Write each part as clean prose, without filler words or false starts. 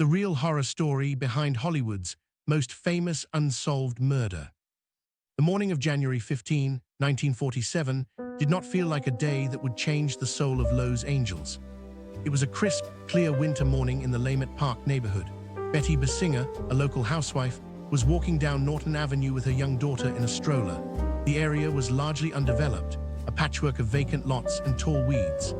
the real horror story behind Hollywood's most famous unsolved murder. The morning of January 15, 1947, did not feel like a day that would change the soul of Los Angeles. It was a crisp, clear winter morning in the Lamont Park neighborhood. Betty Basinger, a local housewife, was walking down Norton Avenue with her young daughter in a stroller. The area was largely undeveloped, a patchwork of vacant lots and tall weeds.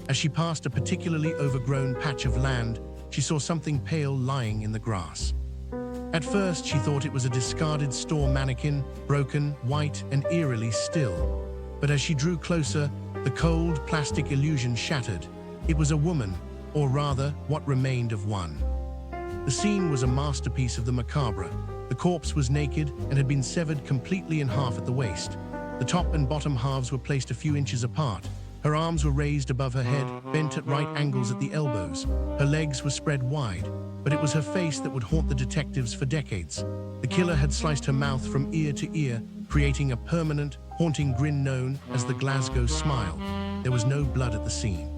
As she passed a particularly overgrown patch of land, she saw something pale lying in the grass. At first, she thought it was a discarded store mannequin, broken, white, and eerily still. But as she drew closer, the cold, plastic illusion shattered. It was a woman, or rather, what remained of one. The scene was a masterpiece of the macabre. The corpse was naked and had been severed completely in half at the waist. The top and bottom halves were placed a few inches apart. Her arms were raised above her head, bent at right angles at the elbows. Her legs were spread wide, but it was her face that would haunt the detectives for decades. The killer had sliced her mouth from ear to ear, creating a permanent, haunting grin known as the Glasgow smile. There was no blood at the scene.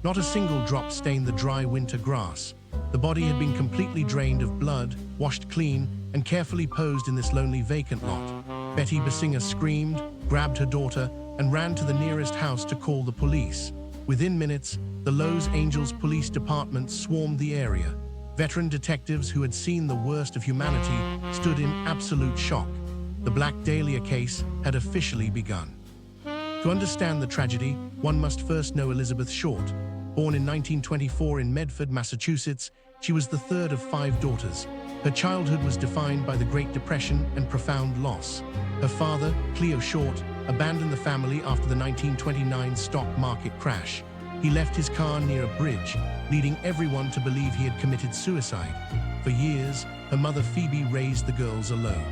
Not a single drop stained the dry winter grass. The body had been completely drained of blood, washed clean, and carefully posed in this lonely vacant lot. Betty Basinger screamed, grabbed her daughter, and ran to the nearest house to call the police. Within minutes, the Los Angeles Police Department swarmed the area. Veteran detectives who had seen the worst of humanity stood in absolute shock. The Black Dahlia case had officially begun. To understand the tragedy, one must first know Elizabeth Short. Born in 1924 in Medford, Massachusetts, she was the third of 5 daughters. Her childhood was defined by the Great Depression and profound loss. Her father, Cleo Short, abandoned the family after the 1929 stock market crash. He left his car near a bridge, leading everyone to believe he had committed suicide. For years, her mother Phoebe raised the girls alone.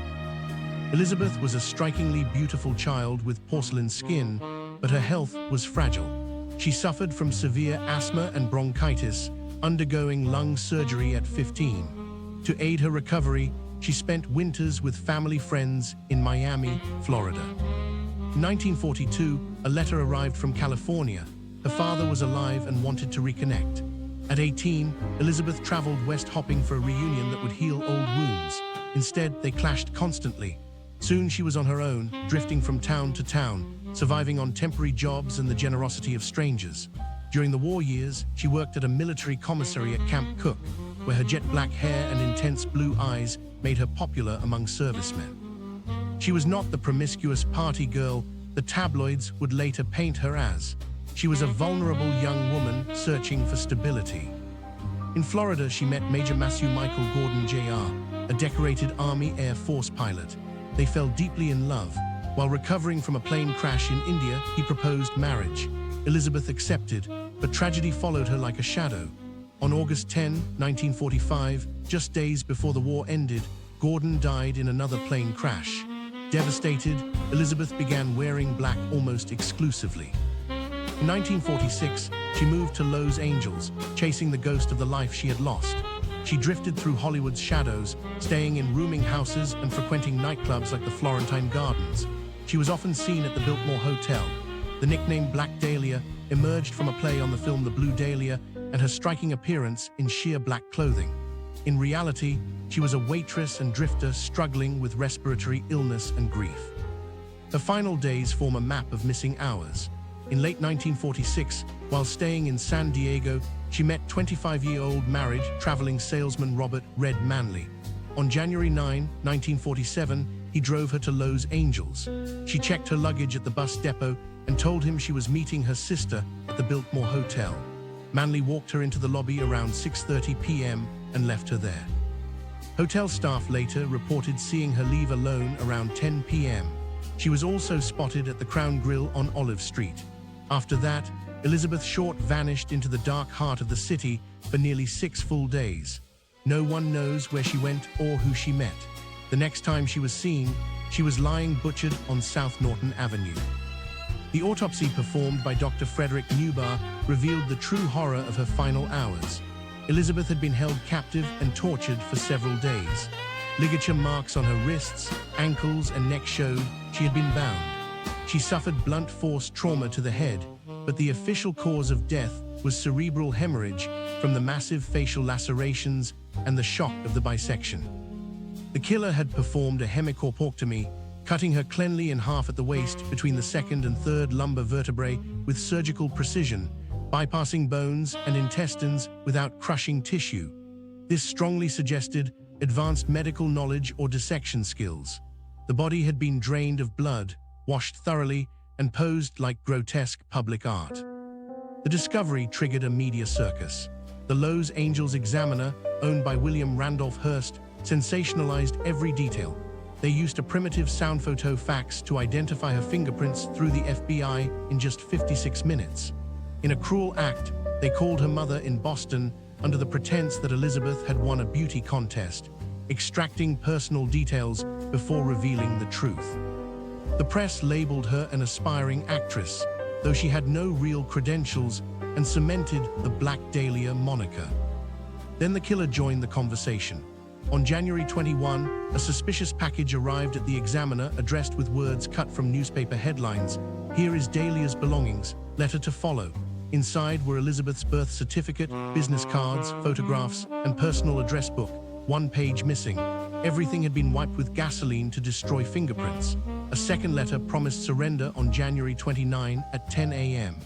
Elizabeth was a strikingly beautiful child with porcelain skin, but her health was fragile. She suffered from severe asthma and bronchitis, undergoing lung surgery at 15. To aid her recovery, she spent winters with family friends in Miami, Florida. In 1942, a letter arrived from California. Her father was alive and wanted to reconnect. At 18, Elizabeth traveled west hoping for a reunion that would heal old wounds. Instead, they clashed constantly. Soon she was on her own, drifting from town to town, surviving on temporary jobs and the generosity of strangers. During the war years, she worked at a military commissary at Camp Cook, where her jet black hair and intense blue eyes made her popular among servicemen. She was not the promiscuous party girl the tabloids would later paint her as. She was a vulnerable young woman searching for stability. In Florida, she met Major Matthew Michael Gordon Jr., a decorated Army Air Force pilot. They fell deeply in love. While recovering from a plane crash in India, he proposed marriage. Elizabeth accepted, but tragedy followed her like a shadow. On August 10, 1945, just days before the war ended, Gordon died in another plane crash. Devastated, Elizabeth began wearing black almost exclusively. In 1946, she moved to Los Angeles, chasing the ghost of the life she had lost. She drifted through Hollywood's shadows, staying in rooming houses and frequenting nightclubs like the Florentine Gardens. She was often seen at the Biltmore Hotel. The nickname Black Dahlia emerged from a play on the film The Blue Dahlia and her striking appearance in sheer black clothing. In reality, she was a waitress and drifter struggling with respiratory illness and grief. Her final days form a map of missing hours. In late 1946, while staying in San Diego, she met 25-year-old married traveling salesman Robert "Red" Manley. On January 9, 1947, he drove her to Los Angeles. She checked her luggage at the bus depot and told him she was meeting her sister at the Biltmore Hotel. Manley walked her into the lobby around 6:30 p.m. and left her there. Hotel staff later reported seeing her leave alone around 10 p.m. She was also spotted at the Crown Grill on Olive Street. After that, Elizabeth Short vanished into the dark heart of the city for nearly 6 full days. No one knows where she went or who she met. The next time she was seen, she was lying butchered on South Norton Avenue. The autopsy performed by Dr. Frederick Newbar revealed the true horror of her final hours. Elizabeth had been held captive and tortured for several days. Ligature marks on her wrists, ankles, and neck showed she had been bound. She suffered blunt force trauma to the head, but the official cause of death was cerebral hemorrhage from the massive facial lacerations and the shock of the bisection. The killer had performed a hemicorpectomy, cutting her cleanly in half at the waist between the second and third lumbar vertebrae with surgical precision, bypassing bones and intestines without crushing tissue. This strongly suggested advanced medical knowledge or dissection skills. The body had been drained of blood, washed thoroughly, and posed like grotesque public art. The discovery triggered a media circus. The Los Angeles Examiner, owned by William Randolph Hearst, sensationalized every detail. They used a primitive sound photo fax to identify her fingerprints through the FBI in just 56 minutes. In a cruel act, they called her mother in Boston under the pretense that Elizabeth had won a beauty contest, extracting personal details before revealing the truth. The press labeled her an aspiring actress, though she had no real credentials, and cemented the Black Dahlia moniker. Then the killer joined the conversation. On January 21, a suspicious package arrived at the Examiner addressed with words cut from newspaper headlines. "Here is Dahlia's belongings, letter to follow." Inside were Elizabeth's birth certificate, business cards, photographs, and personal address book, one page missing. Everything had been wiped with gasoline to destroy fingerprints. A second letter promised surrender on January 29 at 10 a.m.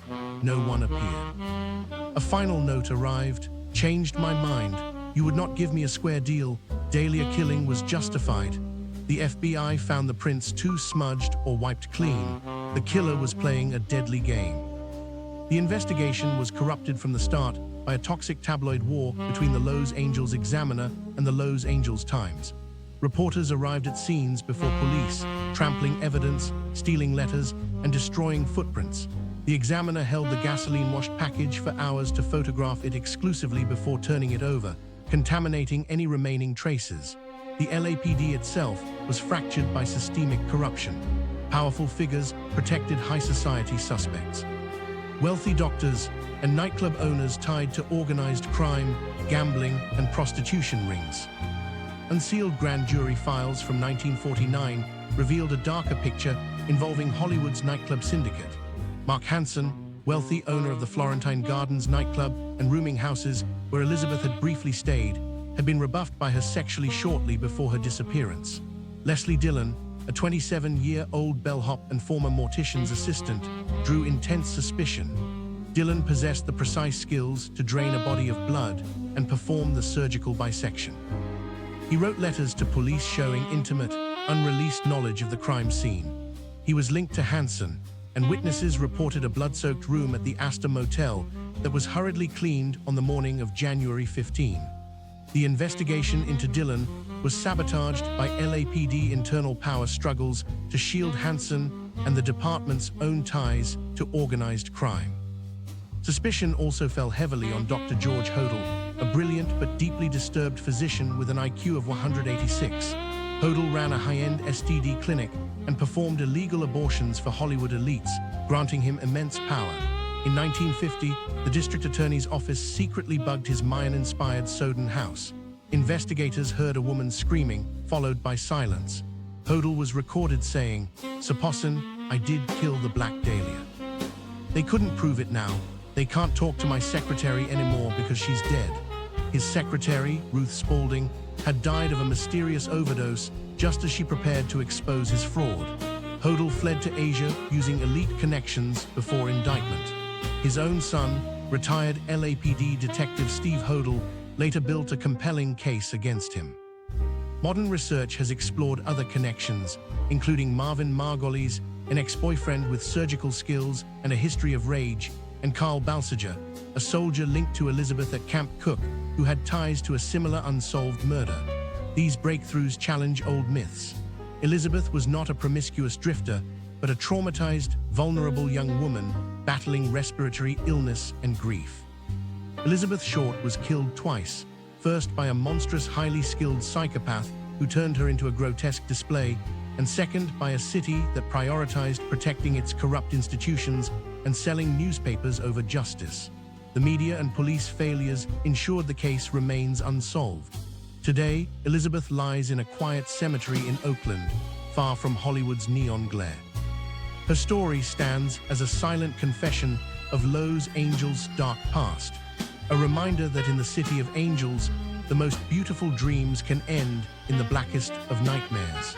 No one appeared. A final note arrived. "Changed my mind. You would not give me a square deal. Dahlia killing was justified." The FBI found the prints too smudged or wiped clean. The killer was playing a deadly game. The investigation was corrupted from the start by a toxic tabloid war between the Los Angeles Examiner and the Los Angeles Times. Reporters arrived at scenes before police, trampling evidence, stealing letters, and destroying footprints. The Examiner held the gasoline-washed package for hours to photograph it exclusively before turning it over, contaminating any remaining traces. The LAPD itself was fractured by systemic corruption. Powerful figures protected high society suspects. Wealthy doctors and nightclub owners tied to organized crime, gambling, and prostitution rings. Unsealed grand jury files from 1949 revealed a darker picture involving Hollywood's nightclub syndicate. Mark Hansen, wealthy owner of the Florentine Gardens nightclub and rooming houses where Elizabeth had briefly stayed, had been rebuffed by her sexually shortly before her disappearance. Leslie Dillon, a 27-year-old bellhop and former mortician's assistant, drew intense suspicion. Dillon possessed the precise skills to drain a body of blood and perform the surgical bisection. He wrote letters to police showing intimate, unreleased knowledge of the crime scene. He was linked to Hansen, and witnesses reported a blood-soaked room at the Astor Motel that was hurriedly cleaned on the morning of January 15. The investigation into Dillon was sabotaged by LAPD internal power struggles to shield Hansen and the department's own ties to organized crime. Suspicion also fell heavily on Dr. George Hodel, a brilliant but deeply disturbed physician with an IQ of 186. Hodel ran a high-end STD clinic and performed illegal abortions for Hollywood elites, granting him immense power. In 1950, the district attorney's office secretly bugged his Mayan-inspired Soden house. Investigators heard a woman screaming, followed by silence. Hodel was recorded saying, "Supposin, I did kill the Black Dahlia. They couldn't prove it now. They can't talk to my secretary anymore because she's dead." His secretary, Ruth Spaulding, had died of a mysterious overdose just as she prepared to expose his fraud. Hodel fled to Asia using elite connections before indictment. His own son, retired LAPD detective Steve Hodel, later built a compelling case against him. Modern research has explored other connections, including Marvin Margolis, an ex-boyfriend with surgical skills and a history of rage, and Carl Balsiger, a soldier linked to Elizabeth at Camp Cook, who had ties to a similar unsolved murder. These breakthroughs challenge old myths. Elizabeth was not a promiscuous drifter, but a traumatized, vulnerable young woman battling respiratory illness and grief. Elizabeth Short was killed twice, first by a monstrous, highly skilled psychopath who turned her into a grotesque display, and second by a city that prioritized protecting its corrupt institutions and selling newspapers over justice. The media and police failures ensured the case remains unsolved. Today, Elizabeth lies in a quiet cemetery in Oakland, far from Hollywood's neon glare. Her story stands as a silent confession of Los Angeles' dark past, a reminder that in the city of angels, the most beautiful dreams can end in the blackest of nightmares.